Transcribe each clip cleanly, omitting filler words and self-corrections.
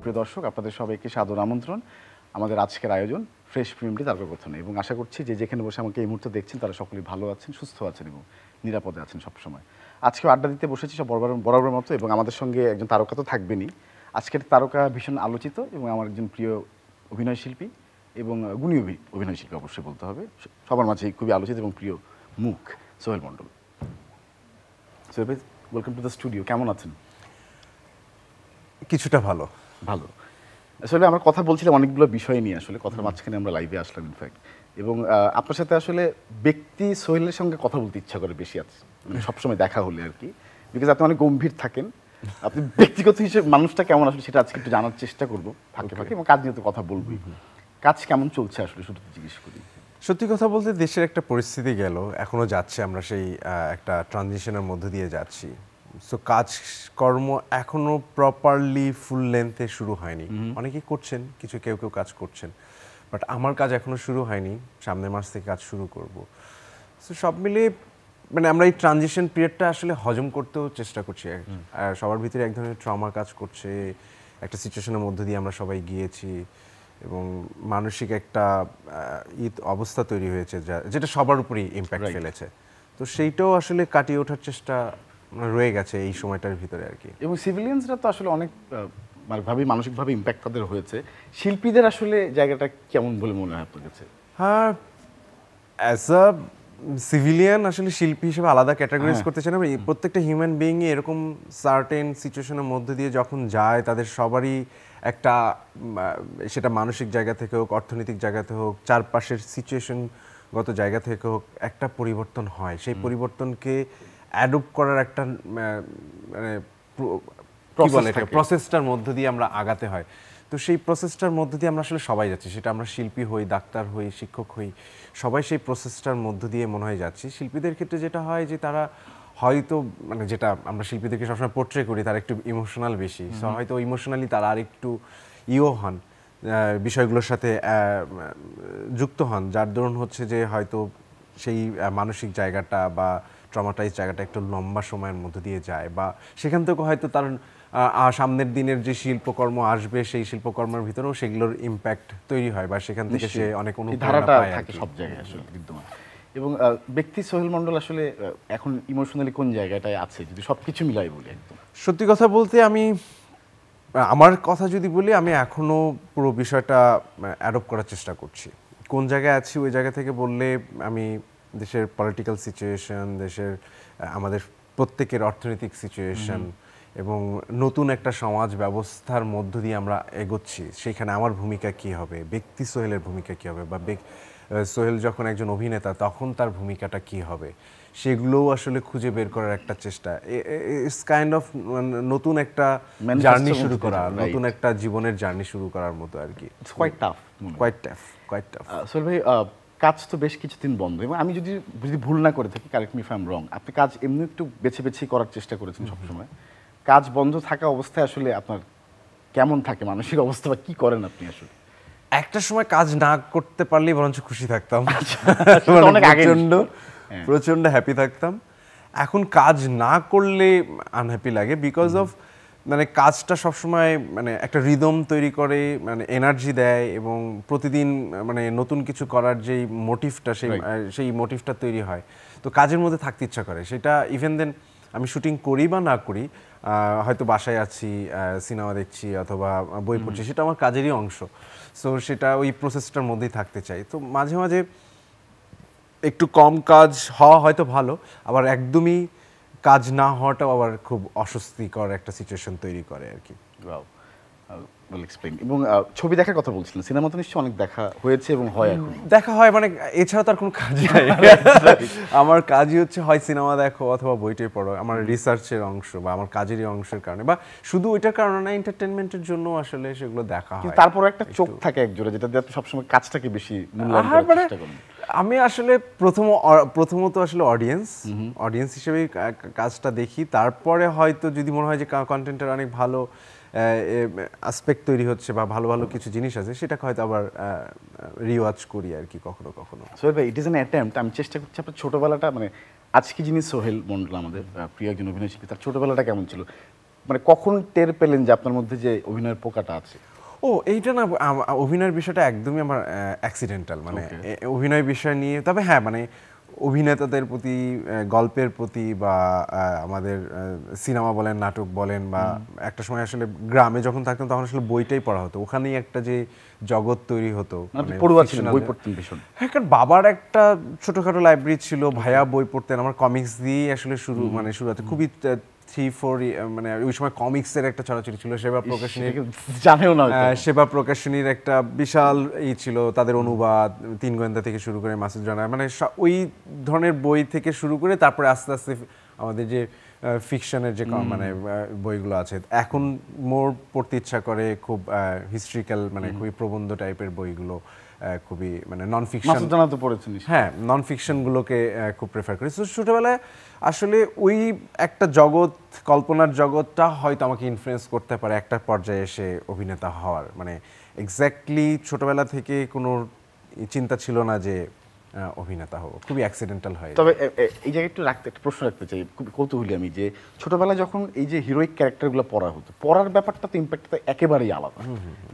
প্রিয় দর্শক, আপনাদের সবাইকে সাদর আমন্ত্রণ আমাদের আজকের আয়োজন ফ্রেশ ফিল্মটি তারকাকথনে। এবং আশা করছি যে যেখানে বসে আমাকে এই মুহূর্তে দেখছেন তারা সকলেই ভালো আছেন, সুস্থ আছেন এবং নিরাপদে আছেন সবসময়। আজকে আড্ডা দিতে বসেছি সব বরাবর মতো, এবং আমাদের সঙ্গে একজন তারকা তো থাকবেনই। আজকের তারকা ভীষণ আলোচিত এবং আমার একজন প্রিয় অভিনয় শিল্পী এবং গুণী অভিনয় শিল্পী অবশ্যই বলতে হবে, সবার মাঝে খুবই আলোচিত এবং প্রিয় মুখ, সোহেল মণ্ডল। সোহেল ভাই, ওয়েলকাম টু দ্য স্টুডিও। কেমন আছেন? কিছুটা ভালো। আসলে আমরা কথা বলছিলাম অনেকগুলো বিষয় নিয়ে, আসলে কথার মাঝখানে আমরা লাইভে আসলাম ইনফ্যাক্ট, এবং আপনার সাথে আসলে ব্যক্তি সোহেলের সঙ্গে কথা বলতে ইচ্ছা করে বেশি আছে, মানে সবসময় দেখা হলে আর কি, বিকজ আপনি অনেক গম্ভীর থাকেন। আপনি ব্যক্তিগত হিসেবে মানুষটা কেমন আসলে সেটা আজকে একটু জানার চেষ্টা করবো ফাঁকে ফাঁকে, এবং কাজ নিয়ে তো কথা বলবোই। কাজ কেমন চলছে আসলে শুধু জিজ্ঞেস করি। সত্যি কথা বলতে দেশের একটা পরিস্থিতি গেল, এখনো যাচ্ছে, আমরা সেই একটা ট্রানজিশনের মধ্য দিয়ে যাচ্ছি। সো কাজকর্ম এখনো প্রপারলি ফুল লেন্থে শুরু হয়নি। অনেকেই করছেন, কেউ কাজ করছেন, বাট আমার কাজ এখনো শুরু হয়নি। সামনের মাস থেকে কাজ শুরু করব। সো সব মিলিয়ে মানে আমরা এই ট্রানজিশন পিরিয়ডটা আসলে হজম করতেও চেষ্টা করছি। সবার ভিতরে এক ধরনের ট্রমা কাজ করছে, একটা সিচুয়েশনের মধ্য দিয়ে আমরা সবাই গিয়েছি এবং মানসিক একটা অবস্থা তৈরি হয়েছে যেটা সবার উপরেই ইম্প্যাক্ট ফেলেছে। তো সেইটাও আসলে কাটিয়ে ওঠার চেষ্টা রয়ে গেছে এই সময়টার ভিতরে আর কি। এবং সিভিলিয়ানসরা তো আসলে অনেক মানসিকভাবে ইম্প্যাক্ট তাদের হয়েছে। শিল্পীদের আসলে জায়গাটা কেমন বলে মনে হয় আপনার কাছে? হ্যাঁ, অ্যাজ আ সিভিলিয়ান আসলে শিল্পী হিসেবে আলাদা ক্যাটাগরাইজ করতে চাই না। প্রত্যেকটা হিউম্যান বিইংই এরকম সার্টেন সিচুয়েশনের মধ্যে দিয়ে যখন যায়, তাদের সবারই একটা, সেটা মানসিক জায়গা থেকে হোক, অর্থনৈতিক জায়গাতে হোক, চারপাশের সিচুয়েশনগত জায়গা থেকে হোক, একটা পরিবর্তন হয়। সেই পরিবর্তনকে অ্যাডপ্ট করার একটা মানে প্রসেসটার মধ্য দিয়ে আমরা আগাতে হয়। তো সেই প্রসেসটার মধ্য দিয়ে আমরা আসলে সবাই যাচ্ছি, সেটা আমরা শিল্পী হই, ডাক্তার হই, শিক্ষক হই, সবাই সেই প্রসেসটার মধ্য দিয়ে মনে হয় যাচ্ছি। শিল্পীদের ক্ষেত্রে যেটা হয় যে তারা হয়তো মানে যেটা আমরা শিল্পীদেরকে সবসময় পোর্ট্রে করি, তারা একটু ইমোশনাল বেশি। সো হয়তো ইমোশনালি তারা আর একটু হন, বিষয়গুলোর সাথে যুক্ত হন, যার দরুন হচ্ছে যে হয়তো সেই মানসিক জায়গাটা বা ট্রমাটাইজ জায়গাটা একটু লম্বা সময়ের মধ্য দিয়ে যায়, বা সেখান থেকে হয়তো তার সামনের দিনের যে শিল্পকর্ম আসবে সেই শিল্পকর্মের ভিতরেও সেগুলোর ইম্প্যাক্ট তৈরি হয়, বা সেখান থেকে সে অনেক অনুপ্রেরণা পায় থাকে সব জায়গায় আসলে বিদ্যমান। এবং ব্যক্তি সোহেল মণ্ডল আসলে এখন ইমোশনালি কোন জায়গাটায় আছে যদি সবকিছু মিলাই বলি? একদম সত্যি কথা বলতে আমার কথা যদি বলি, আমি এখনো পুরো বিষয়টা অ্যাডপ্ট করার চেষ্টা করছি। কোন জায়গায় আছি ওই জায়গা থেকে বললে আমি দেশের পলিটিক্যাল সিচুয়েশন, দেশের আমাদের প্রত্যেকের অর্থনৈতিক সিচুয়েশন এবং নতুন একটা সমাজ ব্যবস্থার মধ্য দিয়ে আমরা এগোচ্ছি, সেখানে আমার ভূমিকা কী হবে, ব্যক্তি সোহেলের ভূমিকা কী হবে, বা সোহেল যখন একজন অভিনেতা তখন তার ভূমিকাটা কী হবে, সেগুলোও আসলে খুঁজে বের করার একটা চেষ্টা। ইটস কাইন্ড অফ নতুন একটা জার্নি শুরু করা, নতুন একটা জীবনের জার্নি শুরু করার মতো আর কি। Quite tough. সোহেল ভাই, কাজ তো বেশ কিছুদিন বন্ধ, এবং আমি যদি ভুল না করে থাকি, correct me if I am রং, আপনি কাজ এমনি একটু বেছে করার চেষ্টা করেছেন সবসময়। কাজ বন্ধ থাকা অবস্থায় আসলে আপনার কেমন থাকে মানসিক অবস্থা, বা কি করেন আপনি আসলে? একটা সময় কাজ না করতে পারলেই বরঞ্চ খুশি থাকতাম, প্রচন্ড হ্যাপি থাকতাম। এখন কাজ না করলে আনহ্যাপি লাগে, বিকজ অফ মানে কাজটা সবসময় মানে একটা রিদম তৈরি করে, মানে এনার্জি দেয়, এবং প্রতিদিন মানে নতুন কিছু করার যেই মোটিভটা, সেই মোটিভটা তৈরি হয়। তো কাজের মধ্যে থাকতে ইচ্ছা করে, সেটা ইভেন দেন আমি শুটিং করি বা না করি, হয়তো বাসায় আছি, সিনেমা দেখছি অথবা বই পড়ছি, সেটা আমার কাজেরই অংশ। সো সেটা ওই প্রসেসটার মধ্যেই থাকতে চাই। তো মাঝে মাঝে একটু কম কাজ হওয়া হয়তো ভালো, আবার একদমই কাজ না হওয়াটাও আবার খুব অস্বস্তিকর একটা সিচুয়েশন তৈরি করে আর কি। এবং ছবি দেখার কথা বলছিলেন, সিনেমা তো নিশ্চয়ই অনেক দেখা হয়েছে এবং হয়, এখন দেখা হয়, মানে এছাড়া তো আর কোনো কাজ নাই। আমার কাজই হচ্ছে হয় সিনেমা দেখো অথবা বইটে পড়ো, আমার রিসার্চের অংশ বা আমার কাজেরই অংশের কারণে, বা শুধু ওইটার কারণে না, এন্টারটেনমেন্টের জন্য আসলে সেগুলো দেখা হয়। তারপর একটা চোখ থাকে একজোড়া, যেটা দিয়ে সবসময় কাজটাকে বেশি মূল্যায়ন করার চেষ্টা করেন। আমি আসলে প্রথমত আসলে অডিয়েন্স হিসেবে কাজটা দেখি, তারপরে হয়তো যদি মনে হয় যে কন্টেন্টের অনেক ভালো অ্যাসপেক্ট তৈরি হচ্ছে বা ভালো ভালো কিছু জিনিস আছে, সেটাকে হয়তো আবার রিওয়াচ করি আর কি কখনো কখনো। সোহেল ভাই, ইট ইজ অ্যান অ্যাটেম্প্ট, আমি চেষ্টা করছি আপনার ছোটোবেলাটা, মানে আজকে যিনি সোহেল মণ্ডল আমাদের প্রিয় একজন অভিনয় শিল্পী, তার ছোটোবেলাটা কেমন ছিল? মানে কখন টের পেলেন যে আপনার মধ্যে যে অভিনয়ের পোকাটা আছে? এইটা না অভিনয়ের বিষয়টা একদমই আমার অ্যাক্সিডেন্টাল, মানে অভিনয় বিষয় নিয়ে। তবে হ্যাঁ, মানে অভিনেতাদের প্রতি, গল্পের প্রতি বা আমাদের সিনেমা বলেন, নাটক বলেন, বা একটা সময় আসলে গ্রামে যখন থাকতাম তখন আসলে বইটাই পড়া হতো, ওখানেই একটা যে জগৎ তৈরি হতো। মানে পড়ুয়া ছিলেন, বই পড়তেন ভীষণ? হ্যাঁ, কারণ বাবার একটা ছোটখাটো লাইব্রেরি ছিল, ভাইয়া বই পড়তেন, আমার কমিক্স দিয়েই আসলে শুরু হতো। খুবই 3-4 মানে ওই সময় কমিক্সের একটা ছড়াছড়ি ছিল, সেবা প্রকাশনীর, জানেও না সেবা প্রকাশনীর একটা বিশাল ছিল, তাদের অনুবাদ, 3 গোয়েন্দা থেকে শুরু করে মাসুদ রানা, মানে ওই ধরনের বই থেকে শুরু করে তারপরে আস্তে আস্তে আমাদের যে ফিকশনের যে মানে বইগুলো আছে, এখন মোর পড়তে ইচ্ছা করে খুব হিস্ট্রিক্যাল, মানে খুবই প্রবন্ধ টাইপের বইগুলো, খুবই মানে নন ফিকশন। মাসুদ রানা তো পড়েছেন? হ্যাঁ, নন ফিকশনগুলোকে খুব প্রেফার করি। তো ছোটোবেলায় আসলে ওই একটা জগৎ, কল্পনার জগৎটা হয়তো আমাকে ইনফ্লুয়েন্স করতে পারে একটা পর্যায়ে এসে অভিনেতা হওয়ার। মানে এক্স্যাক্টলি ছোটোবেলা থেকে কোনো চিন্তা ছিল না যে অভিনেতা হবো, খুবই অ্যাক্সিডেন্টাল হয়। তবে এই জায়গায় একটু একটা প্রশ্ন রাখতে চাই, খুব কৌতূহলী আমি, যে ছোটবেলায় যখন এই যে হিরোইক ক্যারেক্টারগুলো পড়া হতো, পড়ার ব্যাপারটা তো ইম্প্যাক্টটা একেবারেই আলাদা,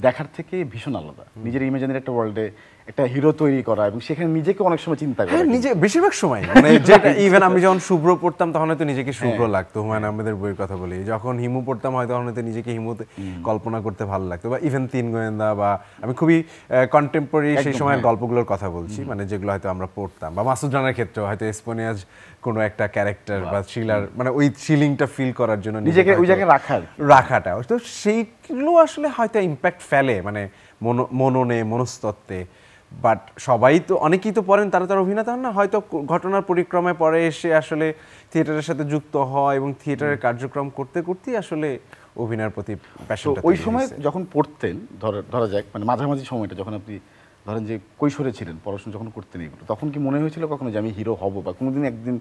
দেখার থেকে ভীষণ আলাদা। নিজের ইমাজিনারি একটা ওয়ার্ল্ডে একটা হিরো তৈরি করা এবং সেখানে নিজেকে অনেক সময় চিন্তা করা। হ্যাঁ, নিজে বেশিরভাগ সময় মানে যেটা ইভেন আমি যখন শুভ্র পড়তাম তখন হয়তো নিজেকে শুভ্র লাগতো, হুমায়ুন আহমেদের বইয়ের কথা বলি। যখন হিমু পড়তাম হয়তো তখন হয়তো নিজেকে হিমুতে কল্পনা করতে ভালো লাগতো, বা ইভেন 3 গোয়েন্দা, বা আমি খুবই কন্টেম্পোরারি সেই সময়ের গল্পগুলোর কথা বলছি, মানে যেগুলো হয়তো আমরা পড়তাম, বা মাসুদ রানার ক্ষেত্রেও হয়তো এসপোনিয়াজ কোনো একটা ক্যারেক্টার বা থ্রিলার, মানে ওই থ্রিলিংটা ফিল করার জন্য নিজেকে ওই জায়গায় রাখাটা, তো সেইগুলো আসলে হয়তো ইম্প্যাক্ট ফেলে মানে মননে, মনস্তত্ত্বে। বাট সবাই তো, অনেকেই তো পড়েন, তারা তার অভিনেতা হন না, হয়তো ঘটনার পরিক্রমায় পরে এসে আসলে থিয়েটারের সাথে যুক্ত হয় এবং থিয়েটারের কার্যক্রম করতে করতেই আসলে অভিনয়ের প্রতি প্যাশনটা। ওই সময় যখন পড়তেন, ধরা যাক মানে মাঝামাঝি সময়টা যখন আপনি ধরেন যে কৈশোরে ছিলেন, পড়াশোনা যখন করতেন এগুলো, তখন কি মনে হয়েছিল কখনো যে আমি হিরো হব, বা কোনোদিন একদিন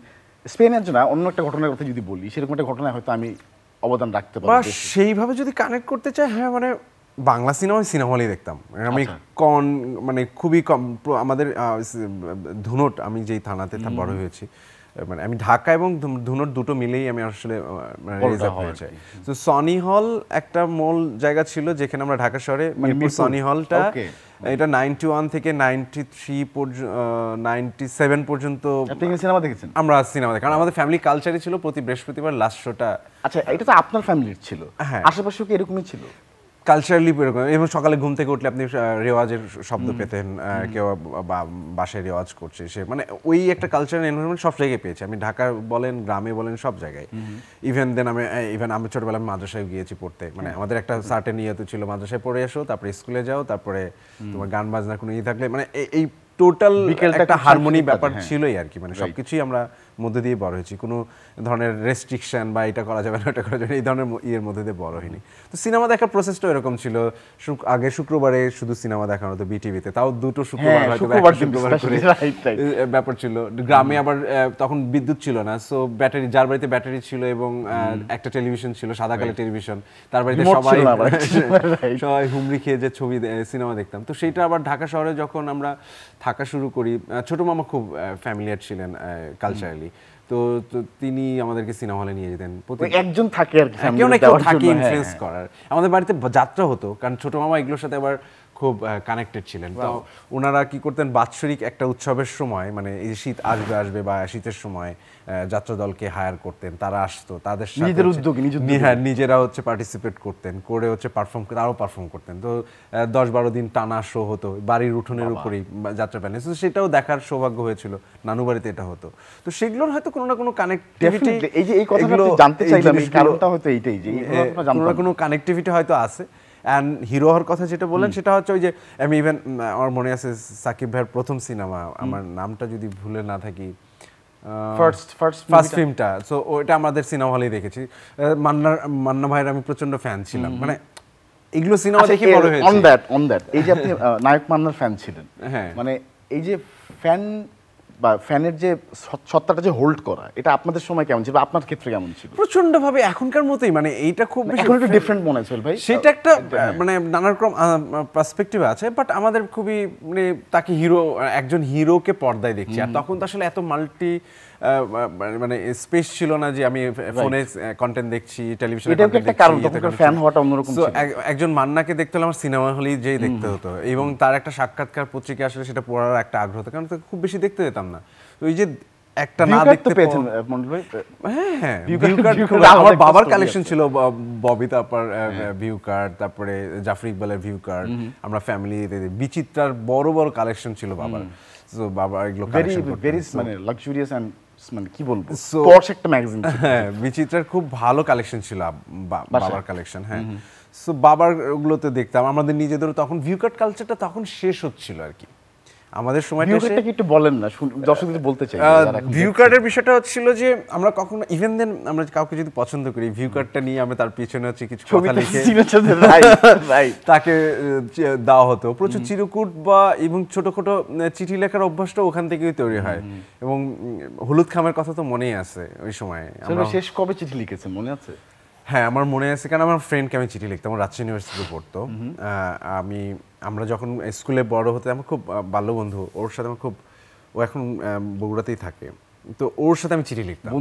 স্পেনের জন্য অন্য একটা ঘটনার কথা যদি বলি, সেরকম একটা ঘটনায় হয়তো আমি অবদান রাখতে পারবো? বা সেইভাবে যদি কানেক্ট করতে চাই, হ্যাঁ, মানে বাংলা সিনেমা হলেই দেখতাম আমি। মানে খুবই কম আমাদের ধুনট, আমি যেই থানাতে বড় হয়েছি, মানে আমি ঢাকা এবং ধুনট দুটো মিলেই আমি আসলে রেজ আপ হয়েছে। তো সনি হল একটা মূল জায়গা ছিল যেখানে আমরা ঢাকা শহরে মিরপুর সনি হলটা, এটা 91 থেকে 93 97 পর্যন্ত সিনেমা দেখেছেন? আমরা সিনেমা দেখি, কারণ আমাদের ফ্যামিলি কালচারই ছিল প্রতি বৃহস্পতিবার লাস্ট শোটা। আচ্ছা, এটা তো আপনার ফ্যামিলির ছিল, হ্যাঁ, আশেপাশেও কি এরকমই ছিল? কালচারালি এরকম। এবং সকালে ঘুম থেকে উঠলে আপনি রেওয়াজের শব্দ পেতেন, কেউ বাসায় রেওয়াজ করছে, সে মানে ওই একটা কালচারাল এনভায়রনমেন্ট সব জায়গায় পেয়েছি আমি, ঢাকা বলেন, গ্রামে বলেন, সব জায়গায়। ইভেন আমি ছোটবেলায় মাদ্রাসায় গিয়েছি পড়তে, মানে আমাদের একটা সার্টেন ইয়েতে ছিল, মাদ্রাসায় পড়ে এসো, তারপরে স্কুলে যাও, তারপরে তোমার গান বাজনা কোনো থাকলে, মানে এই টোটাল একটা হারমোনি ব্যাপার ছিলই আর কি। মানে সবকিছুই আমরা মধ্যে দিয়ে বড় হয়েছি, কোনো ধরনের রেস্ট্রিকশন বা এটা করা যাবে না, ওটা করা যাবে না, এই ধরনের ইয়ের মধ্যে দিয়ে বড় হয়নি। তো সিনেমা দেখার প্রসেসটা এরকম ছিল, আগে শুক্রবারে শুধু সিনেমা দেখানো হতো বিটিভিতে, তাও দুটো শুক্রবার করে ব্যাপার ছিল। গ্রামে আবার তখন বিদ্যুৎ ছিল না, সো ব্যাটারি, যার বাড়িতে ব্যাটারি ছিল এবং একটা টেলিভিশন ছিল, সাদা কালো টেলিভিশন, তার বাড়িতে সবাই হুমড়ি খেয়ে যে ছবি সিনেমা দেখতাম। তো সেইটা আবার ঢাকা শহরে যখন আমরা থাকা শুরু করি, ছোট মামা খুব ফ্যামিলিয়ার ছিলেন কালচারালি, তো তিনি আমাদেরকে সিনেমা হলে নিয়ে যেতেন। একজন থাকে আর কি, কেউ না কেউ থাকে ইনফ্লুয়েন্স করার। আমাদের বাড়িতে যাত্রা হতো, কারণ ছোট মামা এগুলোর সাথে আবার খুব কানেক্টেড ছিলেন। তো ওনারা কি করতেন, বাৎসরিক একটা উৎসবের সময়, মানে এই শীত আসবে বা শীতের সময় যাত্রা দলকে হায়ার করতেন, তারা আসতো, তাদের সাথে নিজেরা হচ্ছে পার্টিসিপেট করতেন, করে হচ্ছে তারাও পারফর্ম করতেন। তো 10-12 দিন টানা শো হতো বাড়ির উঠোনের উপরেই যাত্রা প্যানেল, তো সেটাও দেখার সৌভাগ্য হয়েছিল, নানু বাড়িতে এটা হতো। তো সেগুলোর হয়তো কোনো না কোনো কানেক্টিভিটি, এই কথাটা জানতে চাইলাম, এই কারণটা হয়তো এইটাই যে কোনো না কোনো কানেক্টিভিটি হয়তো আছে। অ্যান্ড হিরো হওয়ার কথা যেটা বললেন, সেটা হচ্ছে ওই যে আমি ইভেন আমার মনে আছে সাকিব ভাইয়ের প্রথম সিনেমা, আমার নামটা যদি ভুলে না থাকি, ফার্স্ট ফিল্মটা, সো ওইটা আমাদের সিনেমা হলেই দেখেছি। মান্না ভাইয়ের আমি প্রচন্ড ফ্যান ছিলাম, মানে এগুলো সিনেমা দেখে বড় হয়েছে। অন দ্যাট এই যে আপনি নায়ক মান্নার ফ্যান ছিলেন, হ্যাঁ, মানে এই যে ফ্যান বা ফ্যানের যে সত্তাটা যে হোল্ড করা, এটা আপনাদের সময় কেমন ছিল, আপনার ক্ষেত্রে কেমন ছিল? প্রচন্ড ভাবে এখনকার মতোই, মানে এইটা খুব এখন একটু ডিফারেন্ট মনে হচ্ছে ভাই, সেটা একটা মানে নানা রকম পার্সপেক্টিভ আছে, বাট আমাদের খুবই মানে তাকে একজন হিরোকে পর্দায় দেখছি, আর তখন তো আসলে এত মাল্টি মানে স্পেস ছিল না যে আমি ফোনে কন্টেন্ট দেখছি, টেলিভিশনে এটা একটা কারণ, তখনকার ফ্যান হওয়াটা অন্যরকম ছিল। একজন মান্নাকে দেখতে হলে আমার সিনেমা হলেই যেই দেখতে হতো, এবং তার একটা সাক্ষাৎকার পত্রিকা আসলে সেটা পড়ার একটা আগ্রহ হতো, কারণ তো খুব বেশি দেখতে যেতাম না। তো ওই যে একটা না দেখতে পেয়েছেন মন্ডল ভাই? হ্যাঁ, ভিউ কার্ড আমার বাবার কালেকশন ছিল, ববিতা আপার ভিউ কার্ড, তারপরে জাফর ইকবালের ভিউ কার্ড, আমরা ফ্যামিলিতে বিচিত্রার বড় বড় কালেকশন ছিল বাবার। সো বাবা এগুলো কালেকশন করতেন, ভেরি মানে লাক্সারিয়াস এন্ড মানে কি বলবো, পর্শ একটা ম্যাগাজিন। হ্যাঁ, বিচিত্রার খুব ভালো কালেকশন ছিল বাবার কালেকশন। হ্যাঁ, সো বাবার ওগুলোতে দেখতাম। আমাদের নিজেদের তখন ভিউ কার্ড কালচারটা তখন শেষ হচ্ছিল আর কি আমাদের সময়টা। ভিউ কার্ডটা কি একটু বলেন না, দর্শকদের বলতে চাই। ভিউ কার্ডের বিষয়টা হচ্ছিল যে আমরা কখনো ইভেন দেন আমরা কাউকে যদি পছন্দ করি, ভিউ কার্ডটা নিয়ে আমরা তার পিছনে হচ্ছে কিছু কথা লিখে তাকে দেওয়া হতো। প্রচুর চিরকুট বা এবং ছোটখাটো চিঠি লেখার অভ্যাসটা ওখান থেকেই তৈরি হয়। এবং হলুদ খামের কথা তো মনেই আছে ওই সময়। আমরা শেষ কবে চিঠি লিখেছেন মনে আছে? হ্যাঁ, আমার মনে আছে, কারণ আমার ফ্রেন্ডকে আমি চিঠি লিখতাম, রাজশাহী ইউনিভার্সিটিতে পড়তো। আমরা যখন স্কুলে বড় হতে, আমার খুব বাল্যবন্ধু, ওর সাথে আমার খুব, ও এখন বগুড়াতেই থাকে, তো ওর সাথে আমি চিঠি লিখতাম।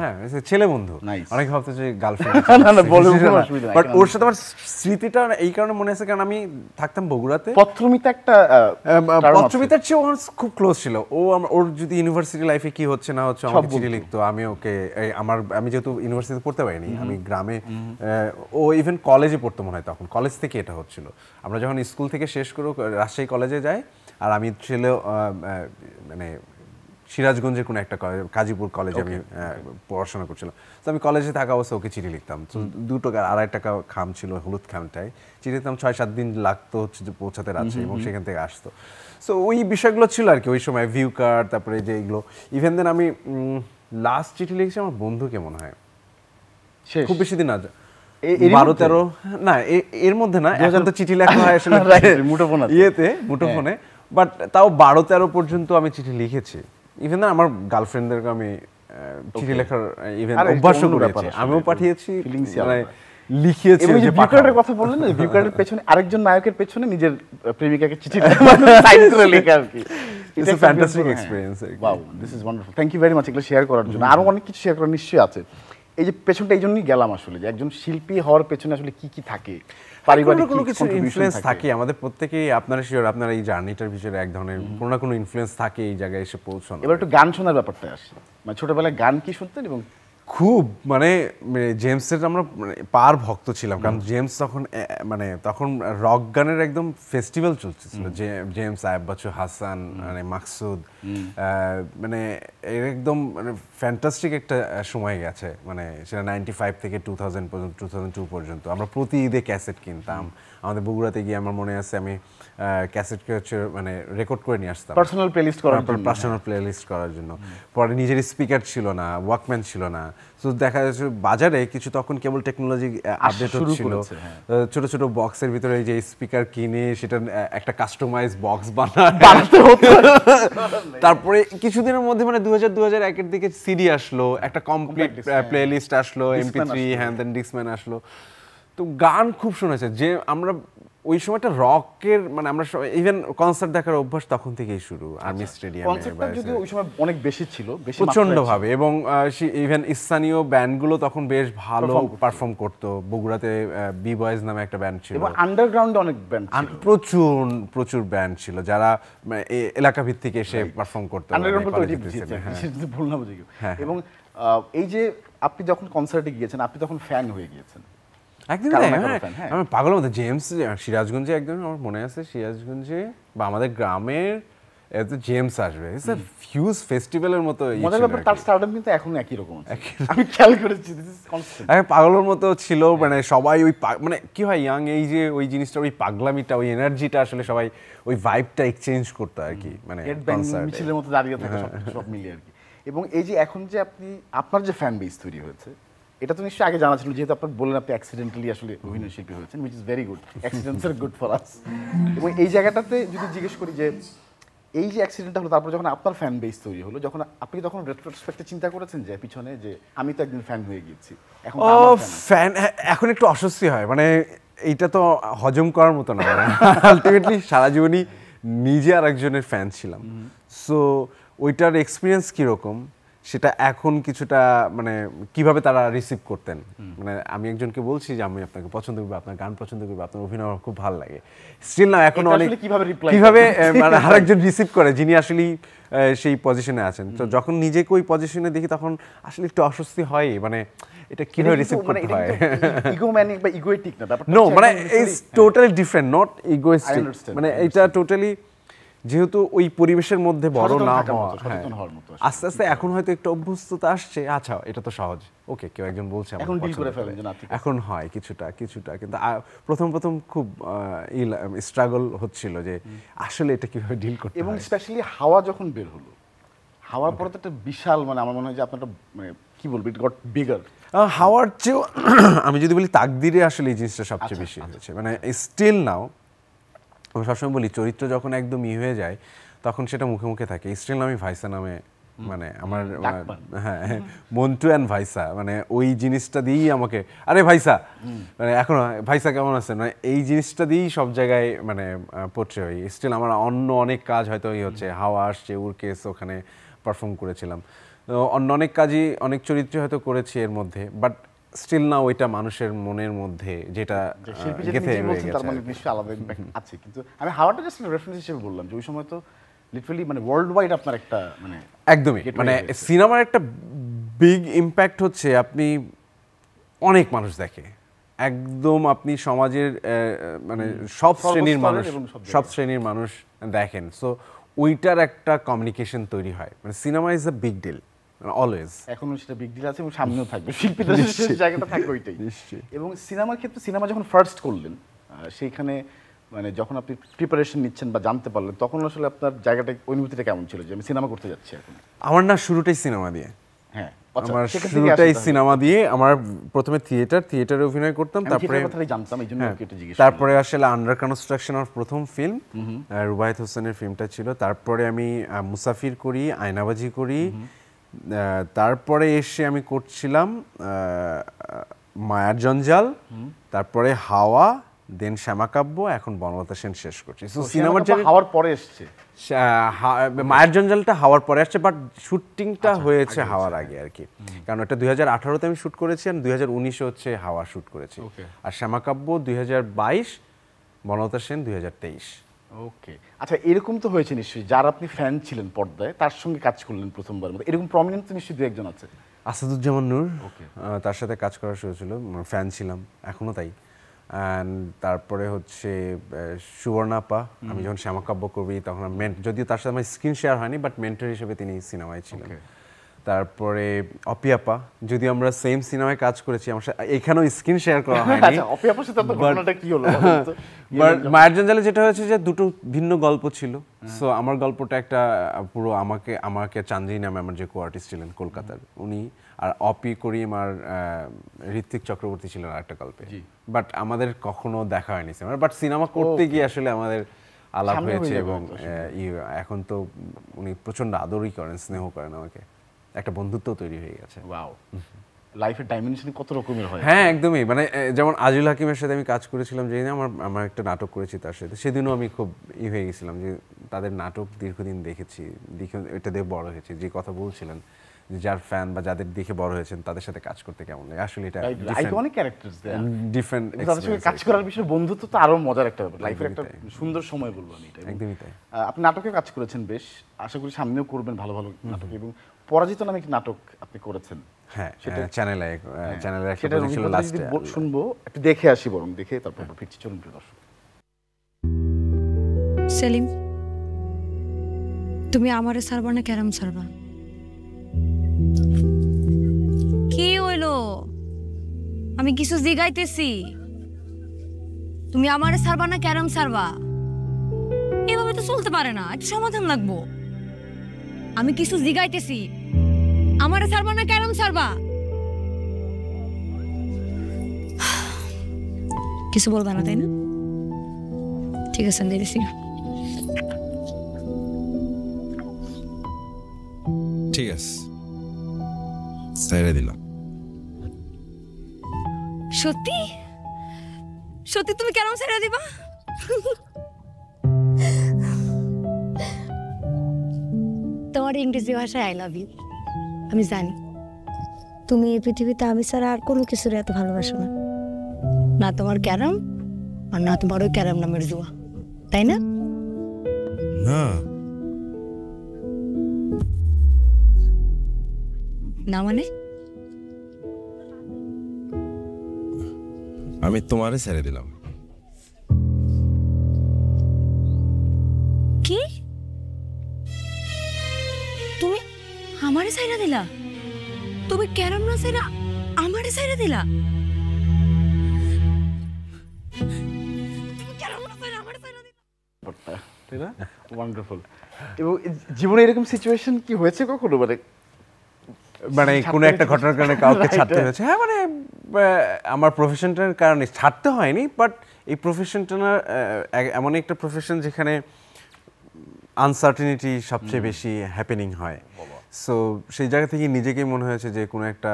হ্যাঁ, ছেলে বন্ধু, অনেকে ভাবতো যে গার্লফ্রেন্ড, বাট ওর সাথে আমার স্মৃতিটা এই কারণে মনে আছে, কারণ আমি থাকতাম বগুড়াতে। পত্রমিতার চেয়ে ও খুব ক্লোজ ছিল। ওর যদি ইউনিভার্সিটি লাইফে কি হচ্ছে না হচ্ছে আমাকে চিঠি লিখতো, আমি ওকে আমি যেহেতু ইউনিভার্সিটিতে পড়তে পারিনি, আমি গ্রামে, ও ইভেন কলেজে পড়তো মনে হয়, তখন কলেজ থেকে এটা হচ্ছিল। আমরা যখন স্কুল থেকে শেষ করে রাজশাহী কলেজে যাই, আর আমি ছিল মানে সিরাজগঞ্জের কোনো একটা কাজীপুর কলেজে আমি পড়াশোনা করছিলাম। তো আমি কলেজে থাকা অবস্থা ওকে চিঠি লিখতাম। তো 2 টাকা 2.5 টাকা খাম ছিল, হলুদ খামটাই চিঠি লিখতাম। 6-7 দিন লাগতো হচ্ছে যে পৌঁছাতে রাজশাহী, এবং সেখান থেকে আসতো। সো ওই বিষয়গুলো ছিল আর কি ওই সময়, ভিউ কার্ড, তারপরে যে এইগুলো। ইভেন দেন আমি লাস্ট চিঠি লিখেছি আমার বন্ধুকে মনে হয়, খুব বেশি দিন না, 12-13, না এর মধ্যে না, এখন তো চিঠি লেখা হয় আসলে মুঠোফোনে, বাট তাও 12-13 পর্যন্ত আমি চিঠি লিখেছি। ইভেন না আমার গার্লফ্রেন্ডদেরকে আমি চিঠি লেখার ইভেন অভ্যাসও করেছি, আমিও পাঠিয়েছি, মানে লিখিয়েছি। যে ভিউ কার্ডের কথা বললেন না, ভিউ কার্ডের পেছনে আরেকজন নায়কের পেছনে নিজের প্রেমিকাকে চিঠি টাইপ করে লেখা আর কি। It's a fantastic experience. Wow, this is wonderful, thank you very much এগুলো শেয়ার করার জন্য। আরো অনেক কিছু শেয়ার করার নিশ্চয়ই আছে। এই যে পেছনটা এই জন্যই গেলাম আসলে, যে একজন শিল্পী হওয়ার পেছনে আসলে কি কি থাকে, পারিবারিক কোনো কিছু ইনফ্লুয়েন্স থাকে আমাদের প্রত্যেকেই। আপনারা শিওর আপনার এই জার্নিটার ভিতরে এক ধরনের কোনো না কোনো ইনফ্লুয়েন্স থাকে এই জায়গায় এসে পৌঁছানো। এবার একটু গান শোনার ব্যাপারটা আসে, মানে ছোটবেলায় গান কি শুনতেন? এবং খুব মানে জেমসের আমরা পার ভক্ত ছিলাম, কারণ জেমস তখন রক গানের একদম ফেস্টিভ্যাল চলছিল। জেমস, আয়েব বাচ্চু, হাসান, মানে মাকসুদ, মানে এর একদম মানে ফ্যান্টাস্টিক একটা সময় গেছে। মানে সেটা 95 থেকে 2000 পর্যন্ত, 2002 পর্যন্ত আমরা প্রতি ঈদে ক্যাসেট কিনতাম। আমাদের বগুড়াতে গিয়ে আমার মনে আছে আমি ক্যাসেটকে হচ্ছে মানে রেকর্ড করে নিয়ে আসতাম পার্সোনাল প্লেলিস্ট করার জন্য। পরে নিজের স্পিকার ছিল না, ওয়াকম্যান ছিল না। তো দেখা যাচ্ছে বাজারে কিছু তখন কেবল টেকনোলজি আপডেট হচ্ছিল, ছোট ছোট বক্সের ভিতরে যে স্পিকার কিনে সেটা একটা কাস্টমাইজ বক্স বানাতে হতো। তারপরে কিছুদিনের মধ্যে মানে 2000-2001 দিকে সিডি আসলো, একটা কমপ্লিট প্লেলিস্ট আসলো, MP3 হ্যান্ড দেন ডিক্সম্যান আসলো। তো গান খুব শুনেছে যে আমরা ওই সময়টা রকের, মানে আমরা ইভেন কনসার্ট দেখার অভ্যাস তখন থেকেই শুরু। আর্মি স্টেডিয়ামে কনসার্টটা যদিও ওই সময় অনেক বেশি ছিল, প্রচন্ডভাবে, এবং ইভেন স্থানীয় ব্যান্ডগুলো তখন বেশ ভালো পারফর্ম করতো। বগুড়াতে বি বয়েজ নামে একটা ব্যান্ড ছিল, এবং আন্ডারগ্রাউন্ডে অনেক ব্যান্ড ছিল, প্রচুর ব্যান্ড ছিল যারা এলাকা ভিত্তিক এসে পারফর্ম করতো। এবং এই যে আপনি যখন কনসার্টে গিয়েছেন, আপনি তখন ফ্যান হয়ে গিয়েছেন একদিন। আমি পাগল মতো জেমস সিরাজগঞ্জে একদম আমার মনে আছে, সিরাজগঞ্জে বা আমাদের গ্রামের জেমস আসবে, ইটস আ হিউজ ফেস্টিভ্যালের মতো। মজার ব্যাপার, তার স্টারডাম কিন্তু এখন একই রকম আছে, আমি খেয়াল করেছি। পাগলের মতো ছিল, মানে সবাই ওই মানে কি হয় ইয়াং এই যে ওই জিনিসটা, ওই পাগলামিটা, ওই এনার্জিটা আসলে সবাই ওই ভাইবটা এক্সচেঞ্জ করতো আর কি, মানে মিছিলের মতো দাঁড়িয়ে থাকে সব মিলিয়ে আর কি। এবং এই যে এখন যে আপনার যে ফ্যান বেস তৈরি হয়েছে, এটা তো নিশ্চয়ই আগে জানা ছিল, যেহেতু আপনার বললেন আপনি অ্যাক্সিডেন্টালি আসলে অভিনয় শিল্পী হয়েছেন, which is very good, accidents are good for us. এবং এই জায়গাটাতে যদি জিজ্ঞেস করি যে এই যে অ্যাক্সিডেন্টটা হলো, তারপর যখন আপনার ফ্যান বেস তৈরি হলো, যখন আপনি তখন রেট্রোস্পেক্টে চিন্তা করেছেন যে পিছনে যে আমি তো একদিন ফ্যান হয়ে গিয়েছি, এখন ফ্যান, এখন একটু অস্বস্তি হয়, মানে এইটা তো হজম করার মতো না। আলটিমেটলি সারা জীবনই নিজে আর একজনের ফ্যান ছিলাম। সো ওইটার এক্সপিরিয়েন্স কীরকম সেটা এখন কিছুটা মানে কিভাবে তারা রিসিভ করতেন, মানে আমি একজনকে বলছি যে আমি আপনাকে পছন্দ করি, আপনার গান পছন্দ করি, আপনার অভিনয় আমার খুব ভালো লাগে, স্টিল না এখন এটা অনেক আসলে কিভাবে reply কিভাবে মানে আরেকজন রিসিভ করে যিনি আসলে সেই পজিশনে আছেন। তো যখন নিজেকে ওই পজিশনে দেখি তখন আসলে একটু অস্বস্তি হয়, মানে এটা কিভাবে রিসিভ করতে হয়। ইগোম্যানিক বা ইগোয়েটিক না ব্যাপারটা, নো মানে it's totally different, not egoistic, understand, মানে এটা টোটালি যেহেতু ওই পরিবেশের মধ্যে বড় সচেতন না থাকার হওয়া, মতো, সচেতন হওয়ার মতো আসলে। আস্তে আস্তে এখন হয়তো একটু অভ্যস্ততা আসছে, আচ্ছা এটা তো সহজ, ওকে কেউ একজন বলছে আমার এখন deal পছন্দ করে করে। ফেলেন যে না, ঠিক আছে। এখন হয় কিছুটা কিন্তু প্রথম প্রথম খুব স্ট্রাগল হচ্ছিল যে আসলে এটা কিভাবে ডিল করতে এবং হয়। স্পেশালি হাওয়া যখন বের হলো, হাওয়ার পরে তো একটা বিশাল, মানে আমার মনে হয় যে আপনার একটা, মানে কি বলবো, ইট গট বিগার। হাওয়ার চেয়েও আমি যদি বলি তাকদিরে আসলে এই জিনিসটা সবচেয়ে বেশি হয়েছে, মানে স্টিল নাও আমি সবসময় বলি চরিত্র যখন একদম হয়ে যায় তখন সেটা মুখে মুখে থাকে। স্টিল আমি ভাইসা নামে, মানে আমার হ্যাঁ মন্টু অ্যান্ড ভাইসা, মানে ওই জিনিসটা দিয়েই আমাকে, আরে ভাইসা, মানে এখন ভাইসা কেমন আছেন, মানে এই জিনিসটা দিয়েই সব জায়গায় মানে পড়ছে হই। স্টিল আমার অন্য অনেক কাজ হয়তো হচ্ছে, হাওয়া আসছে, উড়কেস ওখানে পারফর্ম করেছিলাম, তো অন্য অনেক কাজই অনেক চরিত্র হয়তো করেছি এর মধ্যে, বাট স্টিল না ওইটা মানুষের মনের মধ্যে যেটা শিল্পী যেটা গেঁথে নিজে রয়ে বলছেন তার গেছে মানে আর কি। নিশ্চয়ই আলাদা ইম্প্যাক্ট আছে। কিন্তু আমি হাওয়াটা জাস্ট রেফারেন্স হিসেবে বললাম যে ওই সময় তো লিটারালি মানে ওয়ার্ল্ড ওয়াইড আপনার একটা মানে একদমই, gateway মানে হয়েছে। সিনেমার একটা বিগ ইম্প্যাক্ট হচ্ছে আপনি অনেক মানুষ দেখে, একদম আপনি সমাজের মানে সব শ্রেণীর সর্বস্তরের মানুষ, এবং সব সব শ্রেণীর মানুষ দেখেন, সো ওইটার একটা কমিউনিকেশন তৈরি হয়, মানে cinema is a big deal always. এখনো সেটা বিগ ডিল আছে এবং সামনেও থাকবে, শিল্পীদের জায়গাটা থাকবে ওইটাই। এবং সিনেমার ক্ষেত্রে সিনেমা যখন ফার্স্ট করলেন সেইখানে মানে যখন আপনি প্রিপারেশন নিচ্ছেন বা জানতে পারলেন, তখন আসলে আপনার জায়গাটা, অনুভূতিটা কেমন ছিল যে আমি সিনেমা করতে যাচ্ছি এখন? আমার না শুরুটাই সিনেমা দিয়ে, হ্যাঁ, আমার শুরুটাই সিনেমা দিয়ে। আমার প্রথমে থিয়েটারে অভিনয় করতাম, তারপরে কথাই জানতাম, এই জন্য এটা জিজ্ঞেস তারপরে আসলে আন্ডার কনস্ট্রাকশন অফ প্রথম ফিল্ম রুবায়েত হোসেনের ফিল্মটা ছিল, তারপরে আমি মুসাফির করি, আয়নাবাজি করি, তারপরে এসে আমি করছিলাম মায়ার জঞ্জাল, তারপরে হাওয়া, দেন শ্যামাকাব্য, এখন বনলতা সেন শেষ করছি। সো সিনেমার যে হাওয়ার পরে এসছে, মায়ের জঞ্জালটা হাওয়ার পরে আসছে, বাট শুটিংটা হয়েছে হাওয়ার আগে আর কি, কারণ এটা 2018-তে আমি শুট করেছি আর 2019-এ হচ্ছে হাওয়া শুট করেছি, আর শ্যামাকাব্য 2022, বনলতা সেন 2023। ওকে, আচ্ছা এরকম তো হয়েছে নিশ্চয়ই, যার আপনি ফ্যান ছিলেন পর্দায় তার সঙ্গে কাজ করলেন প্রথমবার মতো, এরকম প্রমিনেন্ট তো নিশ্চয়ই দু একজন আছে। আসাদুজ্জামান নূর, তার সাথে কাজ করার সুযোগ ছিল, ফ্যান ছিলাম, এখনও তাই। অ্যান্ড তারপরে হচ্ছে সুবর্ণাপা, আমি যখন শ্যামাকাব্য করি তখন যদিও তার সাথে আমার স্ক্রিন শেয়ার হয়নি, বাট মেন্টর হিসেবে তিনি সিনেমায় ছিলেন। তারপরে অপিয়াপা, যদি আমরা সেম সিনেমায় কাজ করেছি, আমার সাথে এখানেও স্ক্রিন শেয়ার করা হয়নি। আচ্ছা, অপিয়াপার সাথে আপনার ঘটনাটা কি হলো? বাট মায়ের জঞ্জালে যেটা হয়েছে যে দুটো ভিন্ন গল্প ছিল, সো আমার গল্পটা একটা পুরো আমাকে চান্দিনী নামে আমার যে কো আর্টিস্ট ছিলেন কলকাতার উনি, আর অপি করিম আর ঋত্বিক চক্রবর্তী ছিলেন আরেকটা গল্পে, বাট আমাদের কখনো দেখা হয়নি সিনেমা, বাট সিনেমা করতে গিয়ে আসলে আমাদের আলাপ হয়েছে, এবং এখন তো উনি প্রচন্ড আদরই করেন, স্নেহ করেন আমাকে, একটা বন্ধুত্ব তৈরি হয়ে গেছে। ওয়াও, লাইফের ডাইমেনশন কত রকমের হয়। হ্যাঁ একদমই, মানে যেমন আজিল হাকিমের সাথে আমি কাজ করেছিলাম, যেদিন আমার একটা নাটক করেছি তার সাথে, সেদিনও আমি খুব হয়ে গেছিলাম যে তাদের নাটক দীর্ঘদিন দেখেছি, দেখে এটা দিয়ে বড় হয়েছে, যে কথা বলছিলেন যে যার ফ্যান বা যাদের দেখে বড় হয়েছেন তাদের সাথে কাজ করতে কেমন লাগে, আসলে এটা আইকনিক ক্যারেক্টারস দেয়া, ডিফারেন্ট তাদের সঙ্গে কাজ করার বিষয়ে বন্ধুত্ব তো আরো মজার একটা ব্যাপার, লাইফের একটা সুন্দর সময় বলবো আমি এটা। একদমই তাই। আপনি নাটকে কাজ করেছেন বেশ, আশা করি সামনেও করবেন ভালো ভালো নাটক, এবং পরাজিত নামে একটি নাটক আপনি করেছেন। হ্যাঁ, চ্যানেলে একটা সেটা প্রজেক্ট ছিল লাস্টে, শুনবো, একটু দেখে আসি, বরং দেখে তারপর ফিরছি। চলুন প্রিয় দর্শক। সেলিম, তুমি আমারে ছাড়বা না ক্যারাম ছাড়বা? কি হইলো? আমি কিছু জিগাইতেছি, তুমি আমারে ছাড়বা না ক্যারাম ছাড়বা? এভাবে তো চলতে পারে না, একটা সমাধান লাগবো। আমি কিছু জিগাইতেছি, আমারে ছাড়বা না ক্যারাম ছাড়বা? কিছু বলবা না তাই না? ঠিক আছে, আমি দিয়েছি। ঠিক আছে, ছেড়ে দিলাম। সত্যি সত্যি তুমি কেন ছেড়ে দিবা? তোমার ইংরেজি ভাষায় আই লাভ ইউ, আমি জানি তুমি এই পৃথিবীতে আমি ছাড়া আর কোনো কিছুর এত ভালোবাসো না, না তোমার ক্যারাম আর না তোমার ওই ক্যারাম নামের জুয়া, তাই না? না, না মানে আমি তোমারে ছেড়ে দিলাম। কি? তুমি আমারে ছাইরা দিলা? তুমি ক্যারাম না ছাইরা আমারে ছাইরা দিলা? তুমি ক্যারাম না ছাইরা আমারে ছাইরা দিলা? তাই না? ওয়ান্ডারফুল। এবং জীবনে এরকম সিচুয়েশন কি হয়েছে কখনো, মানে কোনো একটা ঘটনার কারণে কাউকে ছাড়তে হয়েছে? হ্যাঁ, মানে আমার প্রফেশনটার কারণে ছাড়তে হয়নি, বাট এই প্রফেশনটা না এমন একটা প্রফেশন যেখানে আনসার্টেনিটি সবচেয়ে বেশি হ্যাপেনিং হয়। সো সেই জায়গা থেকে নিজেকেই মনে হয়েছে যে কোনো একটা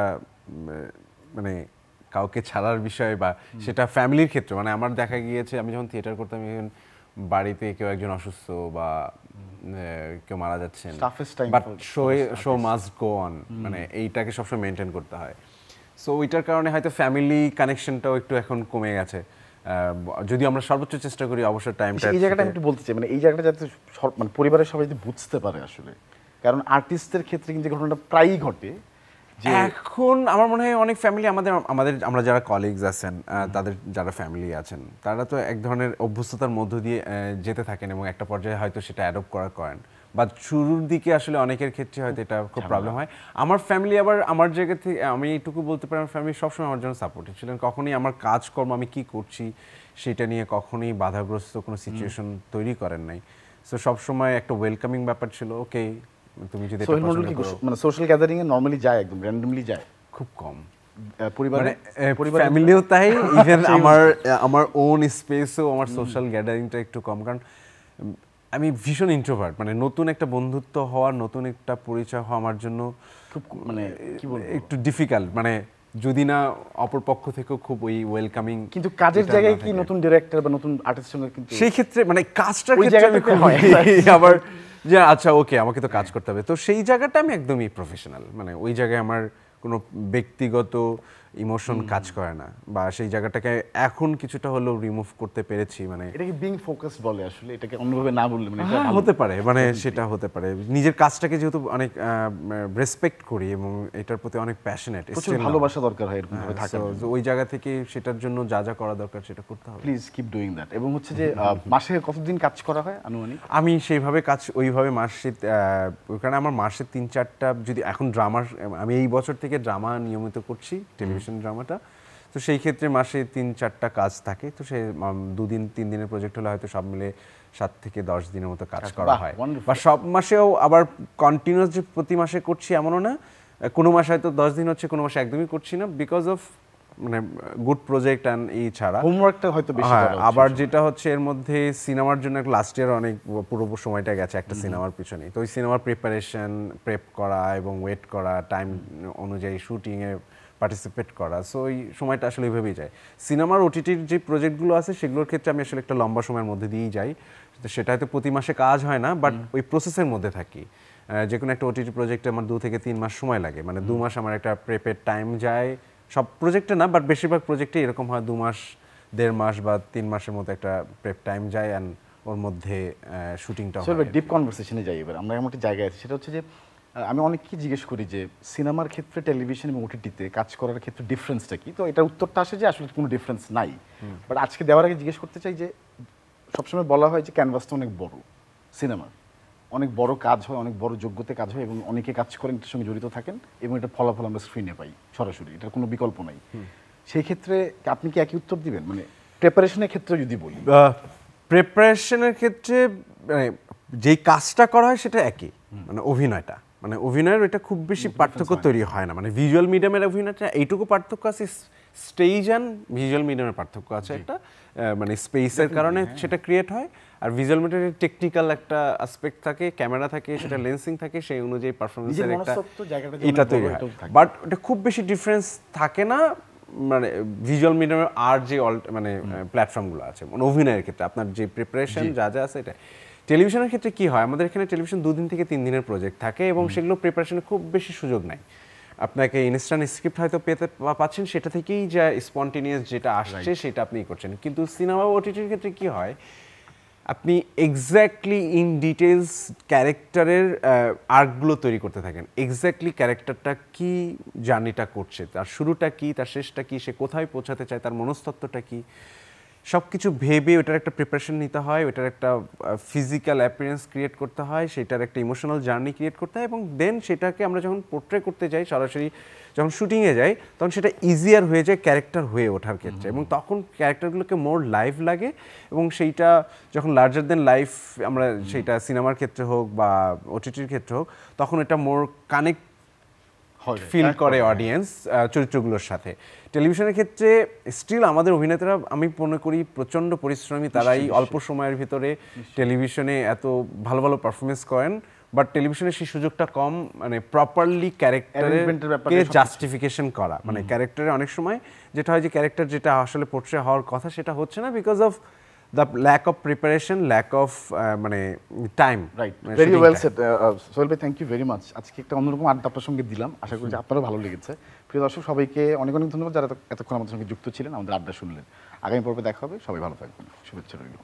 মানে কাউকে ছাড়ার বিষয়, বা সেটা ফ্যামিলির ক্ষেত্রে, মানে আমার দেখা গিয়েছে আমি যখন থিয়েটার করতাম, এখন বাড়িতে কেউ একজন অসুস্থ বা কেউ মারা যাচ্ছেন, but show must go on, মানে এইটাকে সবসময় মেনটেন করতে হয়। সো ওইটার কারণে হয়তো ফ্যামিলি কানেকশনটাও একটু এখন কমে গেছে, যদি আমরা সর্বোচ্চ চেষ্টা করি অবসর টাইমটা। এই জায়গাটা আমি একটু বলতে চাই, মানে এই জায়গাটা যাতে মানে পরিবারের সবাই যদি বুঝতে পারে আসলে, কারণ আর্টিস্টদের ক্ষেত্রে কিন্তু ঘটনাটা প্রায়ই ঘটে। এখন আমার মনে হয় অনেক ফ্যামিলি আমরা যারা কলিগস আছেন, তাদের যারা ফ্যামিলি আছেন, তারা তো এক ধরনের অভ্যস্ততার মধ্য দিয়ে যেতে থাকেন এবং একটা পর্যায়ে হয়তো সেটা অ্যাডপ্ট করেন, বা শুরুর দিকে আসলে অনেকের ক্ষেত্রে হয়তো এটা খুব প্রবলেম হয়। আমার ফ্যামিলি আবার আমার জায়গা থেকে আমি এইটুকু বলতে পারি, আমার ফ্যামিলি সবসময় আমার জন্য সাপোর্টিভ ছিলেন। কখনোই আমার কাজকর্ম আমি কি করছি সেটা নিয়ে কখনোই বাধাগ্রস্ত কোনো সিচুয়েশন তৈরি করেন নাই। সো সবসময় একটা ওয়েলকামিং ব্যাপার ছিল। ওকে, তুমি যদি মানে সোশ্যাল গ্যাদারিং এ নরমালি যায়, একদম র্যান্ডমলি যায়, খুব কম। পরিবারে ফ্যামিলিও তাই, ইভেন আমার ওন স্পেসও আমার সোশ্যাল গ্যাদারিংটা একটু কম, কারণ আমি ভীষণ ইন্ট্রোভার্ট। মানে নতুন একটা বন্ধুত্ব হওয়ার, নতুন একটা পরিচয় হওয়া আমার জন্য খুব মানে কি বলবো একটু ডিফিকাল্ট, মানে যদি না অপর পক্ষ থেকেও খুব ওই ওয়েলকামিং। কিন্তু কাজের জায়গায় কি নতুন ডিরেক্টর বা নতুন আর্টিস্টের সঙ্গে কিন্তু সেই ক্ষেত্রে মানে কাজটার ক্ষেত্রে হয় আবার যে আচ্ছা ওকে আমাকে তো কাজ করতে হবে, তো সেই জায়গাটা আমি একদমই প্রফেশনাল, মানে ওই জায়গায় আমার কোনো ব্যক্তিগত ইমোশন কাজ করে না, বা সেই জায়গাটাকে এখন কিছুটা হলেও রিমুভ করতে পেরেছি। মানে এটাকে বিং ফোকাসড বলে আসলে, এটাকে অন্যভাবে না বললে মানে এটা হতে পারে, মানে সেটা হতে পারে। নিজের কাজটাকে যেহেতু অনেক রেসপেক্ট করি এবং এটার প্রতি অনেক প্যাশনেট, প্রচুর ভালোবাসা দরকার হয় এরকম ভাবে থাকার, ওই জায়গা থেকে সেটার জন্য যা যা করা দরকার সেটা করতে হবে। Please keep doing that. এবং হচ্ছে যে মাসে কতদিন কাজ করা হয় আনুমানিক? আমি সেইভাবে কাজ ওইভাবে মাসে, ওইখানে আমার মাসে 3-4টা, যদি এখন ড্রামা, আমি এই বছর থেকে ড্রামা নিয়মিত করছি, টেলিভিশন ড্রামাটা, তো সেই ক্ষেত্রে মাসে 3-4টা কাজ থাকে। তো সে 2-3 দিনের প্রজেক্ট হলে হয়তো সব মিলে 7 থেকে 10 দিনের মতো কাজ করা হয়। বা সব মাসেও আবার কন্টিনিউয়াস যে প্রতি মাসে করছি এমনও না, কোনো মাসে হয়তো 10 দিন হচ্ছে, কোনো মাসে একদমই করছি না, বিকজ অফ মানে গুড প্রজেক্ট অ্যান্ড এই ছাড়া হোমওয়ার্কটা হয়তো বেশি করা হচ্ছে। আবার যেটা হচ্ছে এর মধ্যে সিনেমার জন্য লাস্ট ইয়ার অনেক পুরো সময়টা গেছে একটা সিনেমার পিছনে, তো ওই সিনেমার প্রেপ করা এবং ওয়েট করা, টাইম অনুযায়ী শুটিংয়ে পার্টিসিপেট করা, সো ওই সময়টা আসলে ওইভাবেই যায়। সিনেমার ওটিটির যে প্রজেক্টগুলো আছে সেগুলোর ক্ষেত্রে আমি আসলে একটা লম্বা সময়ের মধ্যে দিয়েই যাই, তো সেটা হয়তো প্রতি মাসে কাজ হয় না, বাট ওই প্রসেসের মধ্যে থাকি। যে কোনো একটা ওটিটি প্রজেক্টে আমার 2 থেকে 3 মাস সময় লাগে, মানে 2 মাস আমার একটা প্রেপের টাইম যায়। সব প্রজেক্টে না, বাট বেশিরভাগ প্রজেক্টে এরকম হয় 2 মাস, 1.5 মাস বা 3 মাসের মতো একটা প্রেপ টাইম যায়, অ্যান্ড ওর মধ্যে শুটিংটা হয়। ডিপ কনভারসেশনে যাই এবার আমরা। এমন একটা জায়গায় আছে, সেটা হচ্ছে যে আমি অনেককে জিজ্ঞেস করি যে সিনেমার ক্ষেত্রে টেলিভিশন এবং ওটিটিতে কাজ করার ক্ষেত্রে ডিফারেন্সটা কি, তো এটার উত্তরটা আসে যে আসলে কোনো ডিফারেন্স নাই। বাট আজকে দেওয়ার আগে জিজ্ঞেস করতে চাই যে সবসময় বলা হয় যে ক্যানভাসটা অনেক বড়, সিনেমার অনেক বড় কাজ হয়, অনেক বড় যোগ্যতে কাজ হয় এবং অনেকে কাজ করেন, এটার সঙ্গে জড়িত থাকেন এবং এটার ফলাফল আমরা স্ক্রিনে পাই সরাসরি, এটার কোনো বিকল্প নাই। সেই ক্ষেত্রে আপনি কি একই উত্তর দিবেন? মানে প্রিপারেশনের ক্ষেত্রে যদি বলি, প্রিপারেশনের ক্ষেত্রে মানে যেই কাজটা করা হয় সেটা একই, মানে অভিনয়টা, মানে অভিনয়ের এটা খুব বেশি পার্থক্য তৈরি হয় না। মানে ভিজুয়াল মিডিয়ামের অভিনয়টা এইটুকু পার্থক্য আছে, স্টেজ অ্যান্ড ভিজুয়াল মিডিয়ামের পার্থক্য আছে একটা, মানে স্পেসের কারণে সেটা ক্রিয়েট হয়। আর ভিজুয়াল মিডিয়ামের টেকনিক্যাল একটা অ্যাসপেক্ট থাকে, ক্যামেরা থাকে, সেটা লেন্সিং থাকে, সেই অনুযায়ী পারফরমেন্সের একটা এটা তৈরি হয়। বাট এটা খুব বেশি ডিফারেন্স থাকে না, মানে ভিজুয়াল মিডিয়ামের আর যে মানে প্ল্যাটফর্মগুলো আছে, মানে অভিনয়ের ক্ষেত্রে আপনার যে প্রিপারেশন যা যা আছে এটা, টেলিভিশনের ক্ষেত্রে কি হয়, আমাদের এখানে টেলিভিশন 2 দিন থেকে 3 দিনের প্রজেক্ট থাকে এবং সেগুলো প্রিপারেশনের খুব বেশি সুযোগ নাই। আপনাকে ইনস্ট্যান্ট স্ক্রিপ্ট হয়তো পাচ্ছেন, সেটা থেকেই যা স্পন্টেনিয়াস যেটা আসছে সেটা আপনি করছেন। কিন্তু সিনেমা ওটিটির ক্ষেত্রে কি হয়, আপনি এক্স্যাক্টলি ইন ডিটেলস ক্যারেক্টারের আর্কগুলো তৈরি করতে থাকেন। এক্স্যাক্টলি ক্যারেক্টারটা কি জার্নিটা করছে, তার শুরুটা কি, তার শেষটা কি, সে কোথায় পৌঁছাতে চায়, তার মনস্তত্ত্বটা কি, সব কিছু ভেবে ওটার একটা প্রিপারেশন নিতে হয়, ওটার একটা ফিজিক্যাল অ্যাপিয়ারেন্স ক্রিয়েট করতে হয়, সেটার একটা ইমোশনাল জার্নি ক্রিয়েট করতে হয়, এবং দেন সেটাকে আমরা যখন পোর্ট্রে করতে যাই, সরাসরি যখন শুটিংয়ে যাই, তখন সেটা ইজিয়ার হয়ে যায় ক্যারেক্টার হয়ে ওঠার ক্ষেত্রে, এবং তখন ক্যারেক্টারগুলোকে মোর লাইভ লাগে, এবং সেইটা যখন লার্জার দেন লাইফ আমরা সেইটা সিনেমার ক্ষেত্রে হোক বা ওটিটির ক্ষেত্রে হোক, তখন এটা মোর কানেক্ট ফিল করে অডিয়েন্স চরিত্রগুলোর সাথে। টেলিভিশনের ক্ষেত্রে স্টিল আমাদের অভিনেতারা আমি মনে করি প্রচণ্ড পরিশ্রমী, তারাই অল্প সময়ের ভিতরে টেলিভিশনে এত ভালো ভালো পারফরমেন্স করেন, বাট টেলিভিশনে সেই সুযোগটা কম, মানে প্রপারলি ক্যারেক্টারকে জাস্টিফিকেশন করা, মানে ক্যারেক্টারে অনেক সময় যেটা হয় যে ক্যারেক্টার যেটা আসলে পোর্ট্রে হওয়ার কথা সেটা হচ্ছে না, because of the lack of preparation, lack of মানে time. Right, very well said Sohel ভাই, থ্যাংক ইউ ভেরি মাচ। আজকে একটা অন্যরকম আড্ডা আপনার সঙ্গে দিলাম, আশা করি যে আপনারও ভালো লেগেছে। প্রিয় দর্শক, সবাইকে অনেক অনেক ধন্যবাদ যারা এতক্ষণ আমাদের সঙ্গে যুক্ত ছিলেন, আমাদের আড্ডা শুনলেন। আগামী পর্বে দেখা হবে, সবাই ভালো থাকবেন, শুভেচ্ছা রইল।